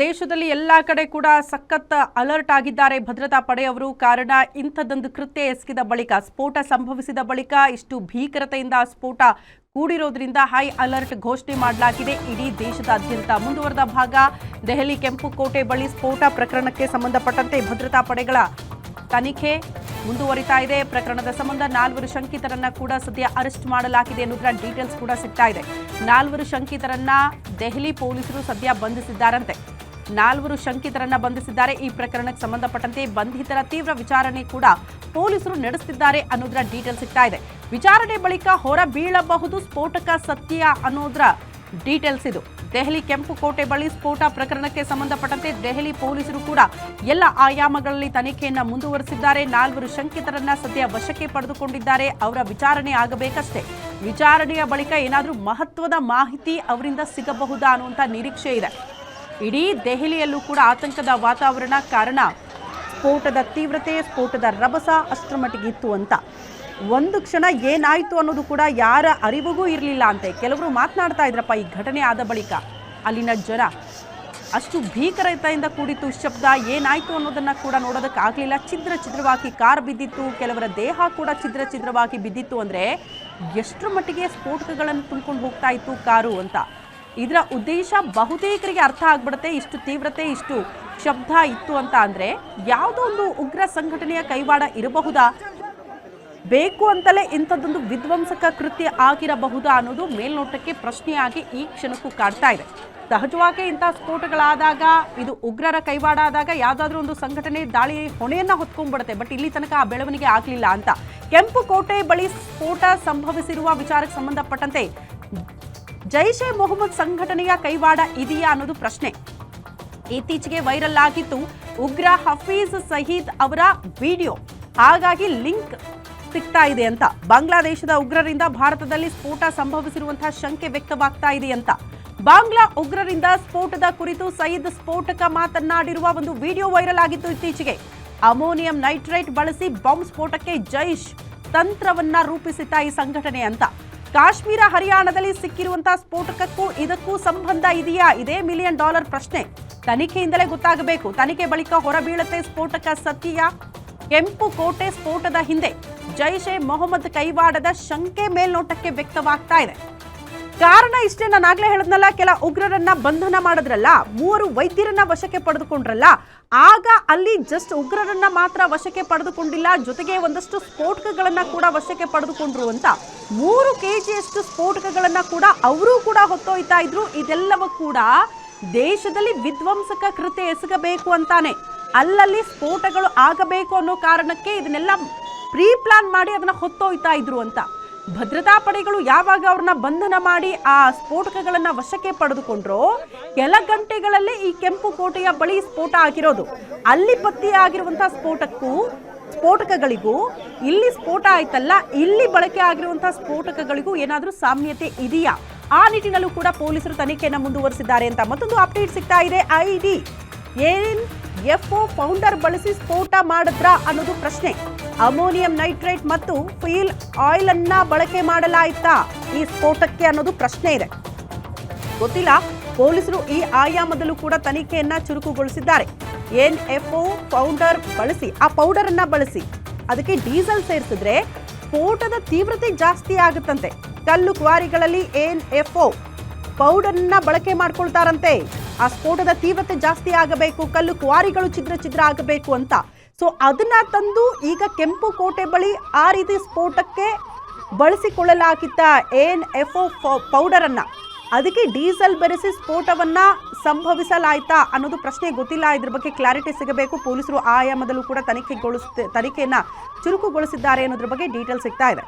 ದೇಶದಲ್ಲಿ ಎಲ್ಲಾ ಕಡೆ ಕೂಡ ಸಖತ್ ಅಲರ್ಟ್ ಆಗಿದ್ದಾರೆ ಭದ್ರತಾ ಪಡೆಯವರು. ಕಾರಣ ಇಂಥದ್ದೊಂದು ಕೃತ್ಯ ಎಸಗಿದ ಬಳಿಕ, ಸ್ಫೋಟ ಸಂಭವಿಸಿದ ಬಳಿಕ ಇಷ್ಟು ಭೀಕರತೆಯಿಂದ ಸ್ಫೋಟ ಕೂಡಿರೋದ್ರಿಂದ ಹೈ ಅಲರ್ಟ್ ಘೋಷಣೆ ಮಾಡಲಾಗಿದೆ. ಇಡೀ ದೇಶದಾದ್ಯಂತ ಮುಂದುವರೆದ ಭಾಗ ದೆಹಲಿ ಕೆಂಪುಕೋಟೆ ಬಳಿ ಸ್ಫೋಟ ಪ್ರಕರಣಕ್ಕೆ ಸಂಬಂಧಪಟ್ಟಂತೆ ಭದ್ರತಾ ಪಡೆಗಳ ತನಿಖೆ ಮುಂದುವರಿತಾ ಇದೆ. ಪ್ರಕರಣದ ಸಂಬಂಧ 4 ಶಂಕಿತರನ್ನ ಕೂಡ ಸದ್ಯ ಅರೆಸ್ಟ್ ಮಾಡಲಾಗಿದೆ ಅನ್ನೋದರ ಡೀಟೇಲ್ಸ್ ಕೂಡ ಸಿಗ್ತಾ ಇದೆ. 4 ಶಂಕಿತರನ್ನ ದೆಹಲಿ ಪೊಲೀಸರು ಸದ್ಯ ಬಂಧಿಸಿದ್ದಾರಂತೆ. 4 ಶಂಕಿತರನ್ನ ಬಂಧಿಸಿದ್ದಾರೆ. ಈ ಪ್ರಕರಣಕ್ಕೆ ಸಂಬಂಧಪಟ್ಟಂತೆ ಬಂಧಿತರ ತೀವ್ರ ವಿಚಾರಣೆ ಕೂಡ ಪೊಲೀಸರು ನಡೆಸುತ್ತಿದ್ದಾರೆ ಅನ್ನೋದರ ಡೀಟೇಲ್ ಸಿಗ್ತಾ ಇದೆ. ವಿಚಾರಣೆ ಬಳಿಕ ಹೊರ ಬೀಳಬಹುದು ಸ್ಫೋಟಕ ಸತ್ಯ ಅನ್ನೋದರ ಡೀಟೇಲ್ಸ್ ಇದು. ದೆಹಲಿ ಕೆಂಪುಕೋಟೆ ಬಳಿ ಸ್ಫೋಟ ಪ್ರಕರಣಕ್ಕೆ ಸಂಬಂಧಪಟ್ಟಂತೆ ದೆಹಲಿ ಪೊಲೀಸರು ಕೂಡ ಎಲ್ಲ ಆಯಾಮಗಳಲ್ಲಿ ತನಿಖೆಯನ್ನ ಮುಂದುವರೆಸಿದ್ದಾರೆ. 4 ಶಂಕಿತರನ್ನ ಸದ್ಯ ವಶಕ್ಕೆ ಪಡೆದುಕೊಂಡಿದ್ದಾರೆ. ಅವರ ವಿಚಾರಣೆ ಆಗಬೇಕಷ್ಟೇ. ವಿಚಾರಣೆಯ ಬಳಿಕ ಏನಾದರೂ ಮಹತ್ವದ ಮಾಹಿತಿ ಅವರಿಂದ ಸಿಗಬಹುದಾ ಅನ್ನುವಂಥ ನಿರೀಕ್ಷೆ ಇದೆ. ಇಡೀ ದೆಹಲಿಯಲ್ಲೂ ಕೂಡ ಆತಂಕದ ವಾತಾವರಣ. ಕಾರಣ ಸ್ಫೋಟದ ತೀವ್ರತೆ, ಸ್ಫೋಟದ ರಭಸ ಅಷ್ಟರ ಮಟ್ಟಿಗೆ ಇತ್ತು ಅಂತ. ಒಂದು ಕ್ಷಣ ಏನಾಯಿತು ಅನ್ನೋದು ಕೂಡ ಯಾರ ಅರಿವಿಗೂ ಇರಲಿಲ್ಲ ಅಂತೆ. ಕೆಲವರು ಮಾತನಾಡ್ತಾ ಇದ್ರಪ್ಪ, ಈ ಘಟನೆ ಆದ ಬಳಿಕ ಅಲ್ಲಿನ ಜನ ಅಷ್ಟು ಭೀಕರತೆಯಿಂದ ಕೂಡಿತ್ತು ಶಬ್ದ. ಏನಾಯಿತು ಅನ್ನೋದನ್ನು ಕೂಡ ನೋಡೋದಕ್ಕಾಗಲಿಲ್ಲ. ಛಿದ್ರವಾಗಿ ಕಾರ್ ಬಿದ್ದಿತ್ತು, ಕೆಲವರ ದೇಹ ಕೂಡ ಛಿದ್ರವಾಗಿ ಬಿದ್ದಿತ್ತು. ಅಂದರೆ ಎಷ್ಟರ ಮಟ್ಟಿಗೆ ಸ್ಫೋಟಕಗಳನ್ನು ತುಂಬಿಕೊಂಡು ಹೋಗ್ತಾ ಇತ್ತು ಕಾರು ಅಂತ. ಇದರ ಉದ್ದೇಶ ಬಹುತೇಕರಿಗೆ ಅರ್ಥ ಆಗ್ಬಿಡುತ್ತೆ. ಇಷ್ಟು ತೀವ್ರತೆ, ಇಷ್ಟು ಶಬ್ದ ಇತ್ತು ಅಂತ ಅಂದರೆ ಯಾವುದೋ ಒಂದು ಉಗ್ರ ಸಂಘಟನೆಯ ಕೈವಾಡ ಇರಬಹುದಾ, ಬೇಕು ಅಂತಲೇ ಇಂಥದ್ದೊಂದು ವಿಧ್ವಂಸಕ ಕೃತ್ಯ ಆಗಿರಬಹುದಾ ಅನ್ನೋದು ಮೇಲ್ನೋಟಕ್ಕೆ ಪ್ರಶ್ನೆಯಾಗಿ ಈ ಕ್ಷಣಕ್ಕೂ ಕಾಡ್ತಾ ಇದೆ. ಸಹಜವಾಗಿ ಇಂಥ ಸ್ಫೋಟಗಳಾದಾಗ, ಇದು ಉಗ್ರರ ಕೈವಾಡ ಆದಾಗ ಯಾವುದಾದ್ರೂ ಒಂದು ಸಂಘಟನೆ ದಾಳಿ ಹೊಣೆಯನ್ನ ಹೊತ್ಕೊಂಡ್ಬಿಡುತ್ತೆ. ಬಟ್ ಇಲ್ಲಿ ತನಕ ಆ ಬೆಳವಣಿಗೆ ಆಗಲಿಲ್ಲ ಅಂತ. ಕೆಂಪುಕೋಟೆ ಬಳಿ ಸ್ಫೋಟ ಸಂಭವಿಸಿರುವ ವಿಚಾರಕ್ಕೆ ಸಂಬಂಧಪಟ್ಟಂತೆ ಜೈಷ್ ಎ ಮೊಹಮ್ಮದ್ ಸಂಘಟನೆಯ ಕೈವಾಡ ಇದೆಯಾ ಅನ್ನೋದು ಪ್ರಶ್ನೆ. ಇತ್ತೀಚೆಗೆ ವೈರಲ್ ಆಗಿತ್ತು ಉಗ್ರ ಹಫೀಜ್ ಸಯೀದ್ ಅವರ ವಿಡಿಯೋ. ಹಾಗಾಗಿ ಲಿಂಕ್ ಸಿಗ್ತಾ ಇದೆ ಅಂತ. ಬಾಂಗ್ಲಾದೇಶದ ಉಗ್ರರಿಂದ ಭಾರತದಲ್ಲಿ ಸ್ಫೋಟ ಸಂಭವಿಸಿರುವಂತಹ ಶಂಕೆ ವ್ಯಕ್ತವಾಗ್ತಾ ಇದೆ ಅಂತ. ಬಾಂಗ್ಲಾ ಉಗ್ರರಿಂದ ಸ್ಫೋಟದ ಕುರಿತು ಸಯೀದ್ ಸ್ಫೋಟಕ ಮಾತನಾಡಿರುವ ಒಂದು ವಿಡಿಯೋ ವೈರಲ್ ಆಗಿತ್ತು ಇತ್ತೀಚೆಗೆ. ಅಮೋನಿಯಂ ನೈಟ್ರೇಟ್ ಬಳಸಿ ಬಾಂಬ್ ಸ್ಫೋಟಕ್ಕೆ ಜೈಷ್ ತಂತ್ರವನ್ನ ರೂಪಿಸಿತ್ತ ಈ ಸಂಘಟನೆ ಅಂತ. ಕಾಶ್ಮೀರ ಹರಿಯಾಣದಲ್ಲಿ ಸಿಕ್ಕಿರುವಂತಹ ಸ್ಫೋಟಕಕ್ಕೂ ಇದಕ್ಕೂ ಸಂಬಂಧ ಇದೆಯಾ? ಇದೇ $1 ಮಿಲಿಯನ್ ಪ್ರಶ್ನೆ. ತನಿಖೆಯಿಂದಲೇ ಗೊತ್ತಾಗಬೇಕು. ತನಿಖೆ ಬಳಿಕ ಹೊರಬೀಳುತ್ತೆ ಸ್ಫೋಟಕ ಸತ್ಯ. ಕೆಂಪುಕೋಟೆ ಸ್ಫೋಟದ ಹಿಂದೆ ಜೈಷ್ ಎ ಮೊಹಮ್ಮದ್ ಕೈವಾಡದ ಶಂಕೆ ಮೇಲ್ನೋಟಕ್ಕೆ ವ್ಯಕ್ತವಾಗ್ತಾ ಇದೆ. ಕಾರಣ ಇಷ್ಟೇ, ನಾನು ಆಗ್ಲೇ ಹೇಳಿದ್ನಲ್ಲ, ಕೆಲ ಉಗ್ರರನ್ನ ಬಂಧನ ಮಾಡಿದ್ರಲ್ಲ, 3 ವೈದ್ಯರನ್ನ ವಶಕ್ಕೆ ಪಡೆದುಕೊಂಡ್ರಲ್ಲ, ಆಗ ಅಲ್ಲಿ ಜಸ್ಟ್ ಉಗ್ರರನ್ನ ಮಾತ್ರ ವಶಕ್ಕೆ ಪಡೆದುಕೊಂಡಿಲ್ಲ, ಜೊತೆಗೆ ಒಂದಷ್ಟು ಸ್ಫೋಟಕಗಳನ್ನ ಕೂಡ ವಶಕ್ಕೆ ಪಡೆದುಕೊಂಡ್ರು ಅಂತ. 3 ಕೆಜಿಯಷ್ಟು ಸ್ಫೋಟಕಗಳನ್ನ ಕೂಡ ಅವರು ಕೂಡ ಹೊತ್ತೊಯ್ತಾ ಇದ್ರು. ಇದೆಲ್ಲವೂ ಕೂಡ ದೇಶದಲ್ಲಿ ವಿಧ್ವಂಸಕ ಕೃತ್ಯ ಎಸಗಬೇಕು ಅಂತಾನೆ, ಅಲ್ಲಲ್ಲಿ ಸ್ಫೋಟಗಳು ಆಗಬೇಕು ಅನ್ನೋ ಕಾರಣಕ್ಕೆ ಇದನ್ನೆಲ್ಲ ಪ್ರೀ ಪ್ಲಾನ್ ಮಾಡಿ ಅದನ್ನ ಹೊತ್ತೊಯ್ತಾ ಇದ್ರು ಅಂತ. ಭದ್ರತಾ ಪಡೆಗಳು ಯಾವಾಗ ಅವ್ರನ್ನ ಬಂಧನ ಮಾಡಿ ಆ ಸ್ಫೋಟಕಗಳನ್ನ ವಶಕ್ಕೆ ಪಡೆದುಕೊಂಡ್ರೋ ಕೆಲ ಗಂಟೆಗಳಲ್ಲೇ ಈ ಕೆಂಪುಕೋಟೆಯ ಬಳಿ ಸ್ಫೋಟ ಆಗಿರೋದು. ಅಲ್ಲಿ ಪತ್ತೆಯಾಗಿರುವಂತಹ ಸ್ಫೋಟಕಗಳಿಗೂ ಇಲ್ಲಿ ಸ್ಫೋಟ ಆಯ್ತಲ್ಲ, ಇಲ್ಲಿ ಬಳಕೆ ಆಗಿರುವಂತಹ ಸ್ಫೋಟಕಗಳಿಗೂ ಏನಾದರೂ ಸಾಮ್ಯತೆ ಇದೆಯಾ? ಆ ನಿಟ್ಟಿನಲ್ಲೂ ಕೂಡ ಪೊಲೀಸರು ತನಿಖೆಯನ್ನು ಮುಂದುವರೆಸಿದ್ದಾರೆ ಅಂತ ಮತ್ತೊಂದು ಅಪ್ಡೇಟ್ ಸಿಗ್ತಾ ಇದೆ. IDFO ಫೌಂಡರ್ ಬಳಸಿ ಸ್ಫೋಟ ಮಾಡಿದ್ರ ಅನ್ನೋದು ಪ್ರಶ್ನೆ. ಅಮೋನಿಯಂ ನೈಟ್ರೇಟ್ ಮತ್ತು ಫ್ಯೂಲ್ ಆಯಿಲ್ ಅನ್ನ ಬಳಕೆ ಮಾಡಲಾಯ್ತಾ ಈ ಸ್ಫೋಟಕ್ಕೆ ಅನ್ನೋದು ಪ್ರಶ್ನೆ ಇದೆ. ಗೊತ್ತಿಲ್ಲ. ಪೊಲೀಸರು ಈ ಆಯಾಮದಲ್ಲೂ ಕೂಡ ತನಿಖೆಯನ್ನ ಚುರುಕುಗೊಳಿಸಿದ್ದಾರೆ. NFO ಪೌಡರ್ ಬಳಸಿ, ಆ ಪೌಡರ್ ಅನ್ನ ಬಳಸಿ ಅದಕ್ಕೆ ಡೀಸೆಲ್ ಸೇರಿಸಿದ್ರೆ ಸ್ಫೋಟದ ತೀವ್ರತೆ ಜಾಸ್ತಿ ಆಗುತ್ತಂತೆ. ಕಲ್ಲು ಕ್ವಾರಿಗಳಲ್ಲಿ NFO ಪೌಡರ್ನ ಬಳಕೆ ಮಾಡ್ಕೊಳ್ತಾರಂತೆ. ಆ ಸ್ಫೋಟದ ತೀವ್ರತೆ ಜಾಸ್ತಿ ಆಗಬೇಕು, ಕಲ್ಲು ಕ್ವಾರಿಗಳು ಛಿದ್ರ ಆಗಬೇಕು ಅಂತ. ಸೊ ಅದನ್ನ ತಂದು ಈಗ ಕೆಂಪುಕೋಟೆ ಬಳಿ ಆ ರೀತಿ ಸ್ಫೋಟಕ್ಕೆ ಬಳಸಿಕೊಳ್ಳಲಾಗಿದ್ದ NFO ಪೌಡರ್ ಅನ್ನ ಅದಕ್ಕೆ ಡೀಸೆಲ್ ಬೆರೆಸಿ ಸ್ಫೋಟವನ್ನ ಸಂಭವಿಸಲಾಯ್ತಾ ಅನ್ನೋದು ಪ್ರಶ್ನೆ. ಗೊತ್ತಿಲ್ಲ. ಇದ್ರ ಬಗ್ಗೆ ಕ್ಲಾರಿಟಿ ಸಿಗಬೇಕು. ಪೊಲೀಸರು ಆಯಾಮದಲ್ಲೂ ಕೂಡ ತನಿಖೆಯನ್ನ ಚುರುಕುಗೊಳಿಸಿದ್ದಾರೆ ಅನ್ನೋದ್ರ ಬಗ್ಗೆ ಡೀಟೇಲ್ ಸಿಗ್ತಾ ಇದೆ.